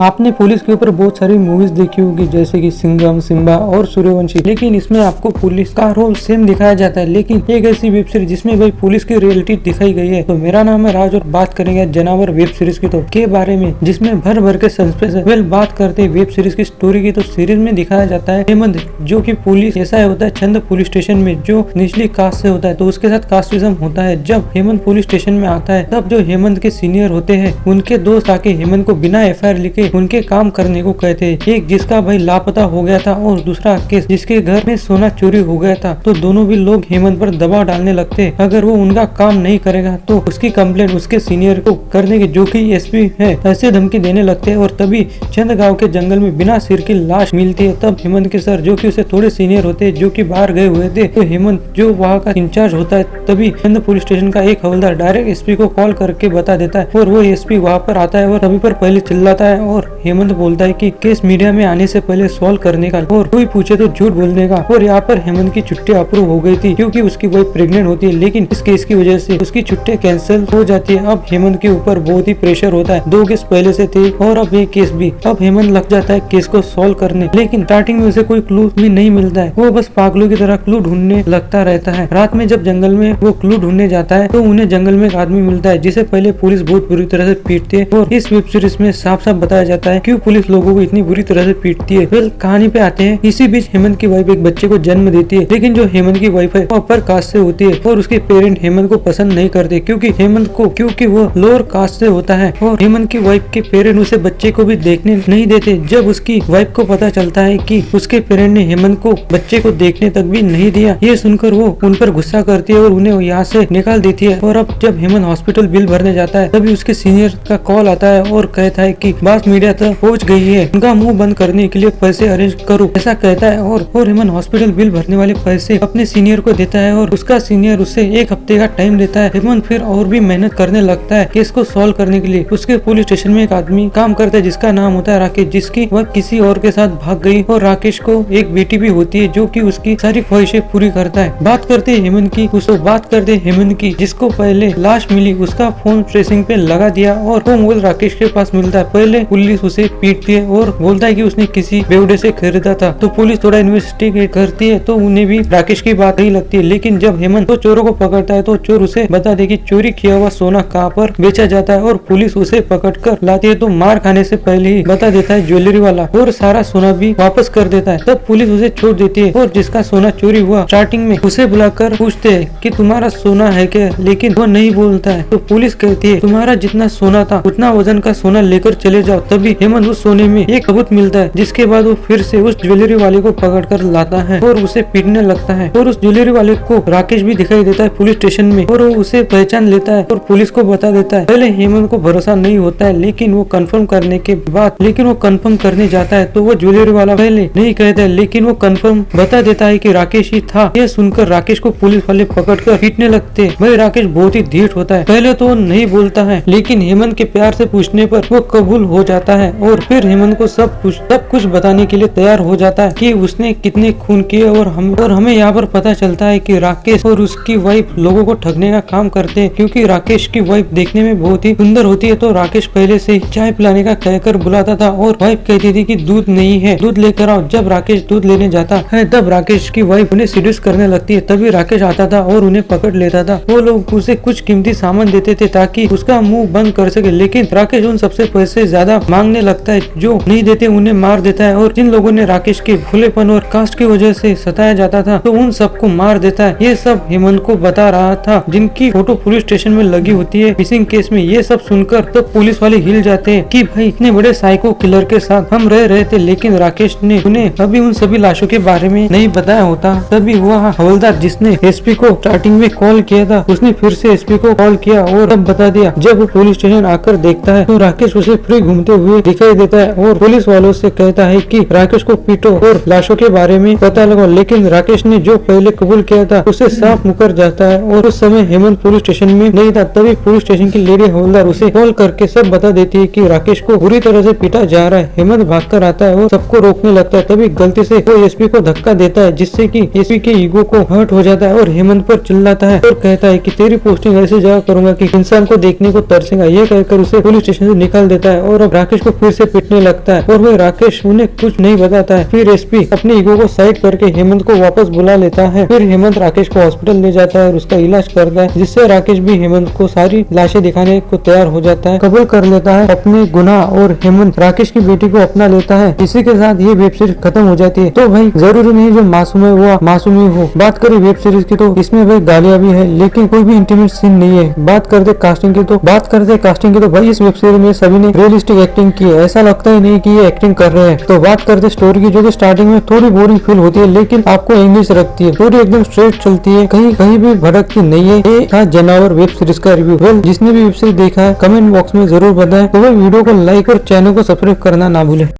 आपने पुलिस के ऊपर बहुत सारी मूवीज देखी होगी जैसे कि सिंघम, सिम्बा और सूर्यवंशी, लेकिन इसमें आपको पुलिस का रोल सेम दिखाया जाता है। लेकिन एक ऐसी वेब सीरीज जिसमें भाई पुलिस की रियलिटी दिखाई गई है। तो मेरा नाम है राज और बात करेंगे जनावर वेब सीरीज की के बारे में, जिसमें भर भर के सस्पेंस है। वेल, बात करते हैं वेब सीरीज की स्टोरी की, तो सीरीज में दिखाया जाता है हेमंत, जो की पुलिस ऐसा होता है छंद पुलिस स्टेशन में, जो निचली कास्ट से होता है। तो उसके साथ कास्टिज्म होता है। जब हेमंत पुलिस स्टेशन में आता है तब जो हेमंत के सीनियर होते हैं उनके दोस्त आके हेमंत को बिना एफआईआर लिखे उनके काम करने को कहते हैं। एक जिसका भाई लापता हो गया था और दूसरा केस जिसके घर में सोना चोरी हो गया था। तो दोनों भी लोग हेमंत पर दबाव डालने लगते हैं, अगर वो उनका काम नहीं करेगा तो उसकी कंप्लेंट उसके सीनियर को करने के, जो कि एसपी है, ऐसे धमकी देने लगते हैं। और तभी चंद गांव के जंगल में बिना सिर की लाश मिलती है। तब हेमंत के सर, जो कि उसे थोड़े सीनियर होते हैं, जो कि बाहर गए हुए थे, तो हेमंत जो वहाँ का इंचार्ज होता है, तभी चंद पुलिस स्टेशन का एक हवलदार डायरेक्ट एसपी को कॉल करके बता देता है। और वो एसपी वहाँ पर आता है और तभी पर पहले चिल्लाता है और हेमंत बोलता है कि केस मीडिया में आने से पहले सॉल्व करने का और कोई पूछे तो झूठ बोलने का। और यहाँ पर हेमंत की छुट्टी अप्रूव हो गई थी क्योंकि उसकी वाइफ प्रेग्नेंट होती है, लेकिन इस केस की वजह से उसकी छुट्टी कैंसिल हो जाती है। अब हेमंत के ऊपर बहुत ही प्रेशर होता है। 2 केस पहले से थे और अब एक केस भी। अब हेमंत लग जाता है केस को सॉल्व करने, लेकिन स्टार्टिंग में उसे कोई क्लू भी नहीं मिलता है। वो बस पागलों की तरह क्लू ढूंढने लगता रहता है। रात में जब जंगल में वो क्लू ढूंढने जाता है तो उन्हें जंगल में एक आदमी मिलता है जिसे पहले पुलिस बहुत बुरी तरह से पीटती है। और इस वेब सीरीज में साफ साफ बताया जाता है क्यों पुलिस लोगों को इतनी बुरी तरह से पीटती है। वेल, कहानी पे आते हैं। इसी बीच हेमंत की वाइफ एक बच्चे को जन्म देती है, लेकिन जो हेमंत की वाइफ है वो अपर कास्ट से होती है और उसके पेरेंट हेमंत को पसंद नहीं करते क्योंकि वो लोअर कास्ट से होता है। और हेमंत की वाइफ के पेरेंट उसे बच्चे को भी देखने नहीं देते। जब उसकी वाइफ को पता चलता है कि उसके पेरेंट ने हेमंत को बच्चे को देखने तक भी नहीं दिया, ये सुनकर वो उन पर गुस्सा करती है और उन्हें यहाँ से निकाल देती है। और अब जब हेमंत हॉस्पिटल बिल भरने जाता है तभी उसके सीनियर का कॉल आता है और कहता है कि बात मीडिया तक पहुँच गई है, उनका मुंह बंद करने के लिए पैसे अरेंज करो, ऐसा कहता है। और हेमंत हॉस्पिटल बिल भरने वाले पैसे अपने सीनियर को देता है और उसका सीनियर उसे 1 हफ्ते का टाइम देता है। हेमंत फिर और भी मेहनत करने लगता है केस को सॉल्व करने के लिए। उसके पुलिस स्टेशन में एक आदमी काम करता है जिसका नाम होता है राकेश, जिसकी वह किसी और के साथ भाग गई। और राकेश को एक बेटी भी होती है जो कि उसकी सारी ख्वाहिशें पूरी करता है। बात करते हैं हेमंत की, जिसको पहले लाश मिली उसका फोन ट्रेसिंग पे लगा दिया और वो मोबाइल राकेश के पास मिलता है। पहले पुलिस उसे पीटती है और बोलता है कि उसने किसी बेवड़े से खरीदा था। तो पुलिस थोड़ा इन्वेस्टिगेट करती है तो उन्हें भी राकेश की बात नहीं लगती है। लेकिन जब हेमंत तो चोरों को पकड़ता है तो चोर उसे बता दे कि चोरी किया हुआ सोना कहाँ पर बेचा जाता है। और पुलिस उसे पकड़कर लाती है तो मार खाने से पहले ही बता देता है ज्वेलरी वाला और सारा सोना भी वापस कर देता है। तब पुलिस उसे छोड़ देती है और जिसका सोना चोरी हुआ स्टार्टिंग में उसे बुलाकर पूछते है कि तुम्हारा सोना है क्या, लेकिन वो नहीं बोलता है। तो पुलिस कहती है तुम्हारा जितना सोना था उतना वजन का सोना लेकर चले जाओ। तभी हेमंत उस सोने में एक सबूत मिलता है, जिसके बाद वो फिर से उस ज्वेलरी वाले को पकड़ कर लाता है और उसे पीटने लगता है। और उस ज्वेलरी वाले को राकेश भी दिखाई देता है पुलिस स्टेशन में और वो उसे पहचान लेता है और पुलिस को बता देता है। पहले हेमंत को भरोसा नहीं होता है, लेकिन वो कंफर्म करने जाता है तो वो ज्वेलरी वाला पहले नहीं कहता है, लेकिन वो कंफर्म बता देता है कि राकेश ही था। यह सुनकर राकेश को पुलिस वाले पकड़कर पीटने लगते हैं। भाई राकेश बहुत ही ढीठ होता है, पहले तो नहीं बोलता है, लेकिन हेमंत के प्यार से पूछने पर वो कबूल हो जाता है और फिर हेमंत को सब कुछ बताने के लिए तैयार हो जाता है कि उसने कितने खून किए। और हमें यहाँ पर पता चलता है कि राकेश और उसकी वाइफ लोगों को ठगने का काम करते हैं, क्योंकि राकेश की वाइफ देखने में बहुत ही सुंदर होती है। तो राकेश पहले से ही चाय पिलाने का कहकर बुलाता था और वाइफ कहती थी कि दूध नहीं है, दूध लेकर आओ। जब राकेश दूध लेने जाता है तब राकेश की वाइफ उन्हें सीड्यूस करने लगती है। तभी राकेश आता था और उन्हें पकड़ लेता था। वो लोग उसे कुछ कीमती सामान देते थे ताकि उसका मुंह बंद कर सके, लेकिन राकेश उन सबसे पैसे ज्यादा मांगने लगता है। जो नहीं देते उन्हें मार देता है और जिन लोगों ने राकेश के भोलेपन और कास्ट की वजह से सताया जाता था तो उन सबको मार देता है। ये सब हेमंत को बता रहा था, जिनकी फोटो पुलिस स्टेशन में लगी होती है मिसिंग केस में। ये सब सुनकर तो पुलिस वाले हिल जाते हैं कि भाई इतने बड़े साइको किलर के साथ हम रह रहे थे, लेकिन राकेश ने उन्हें अभी उन सभी लाशों के बारे में नहीं बताया होता। तभी हुआ हवलदार जिसने एसपी को स्टार्टिंग में कॉल किया था, उसने फिर से एसपी को कॉल किया और तब बता दिया। जब वो पुलिस स्टेशन आकर देखता है तो राकेश उसे फ्री घूमते हुए दिखाई देता है और पुलिस वालों से कहता है कि राकेश को पीटो और लाशों के बारे में पता लगाओ। लेकिन राकेश ने जो पहले कबूल किया था उसे साफ मुकर जाता है और उस समय हेमंत पुलिस स्टेशन में नहीं था। तभी पुलिस स्टेशन की लेडी हवलदार उसे कॉल करके सब बता देती है कि राकेश को बुरी तरह से पीटा जा रहा है। हेमंत भागकर आता है और सबको रोकने लगता है। तभी गलती से वो एसपी को धक्का देता है, जिससे कि एसपी के ईगो को हर्ट हो जाता है और हेमंत पर चिल्लाता है और कहता है कि तेरी पोस्टिंग ऐसी जगह करूंगा कि इंसान को देखने को तरसेगा। ये कहकर उसे पुलिस स्टेशन से निकाल देता है और अब राकेश को फिर से पीटने लगता है और वह राकेश उन्हें कुछ नहीं बताता है। फिर एसपी अपनी ईगो को साइड करके हेमंत को वापस बुला लेता है। फिर हेमंत राकेश को हॉस्पिटल ले जाता है और उसका इलाज करता है, जिससे राकेश भी हेमंत को सारी लाशें दिखाने को तैयार हो जाता है, कबूल कर लेता है अपने गुनाह और हेमंत राकेश की बेटी को अपना लेता है। इसी के साथ ये वेब सीरीज खत्म हो जाती है। तो भाई जरूरी नहीं जो मासूम है वो मासूम ही हो। बात करें वेब सीरीज की तो इसमें भाई गालियां भी है, लेकिन कोई भी इंटीमेट सीन नहीं है। बात करते कास्टिंग की तो भाई इस वेब सीरीज में सभी ने रियलिस्टिक एक्टिंग की है, ऐसा लगता ही नहीं कि ये एक्टिंग कर रहे हैं। तो बात करते स्टोरी की, जो कि स्टार्टिंग में थोड़ी बोरिंग फील होती है, लेकिन आपको इंग्लिश रखती है। स्टोरी एकदम स्ट्रेट चलती है, कहीं कहीं भी भटकती नहीं है। ये था जनावर वेब सीरीज का रिव्यू। वेल, जिसने भी वेब सीरीज देखा है कमेंट बॉक्स में जरूर बताएं। तो भाई वीडियो को लाइक और चैनल को सब्सक्राइब करना ना भूले।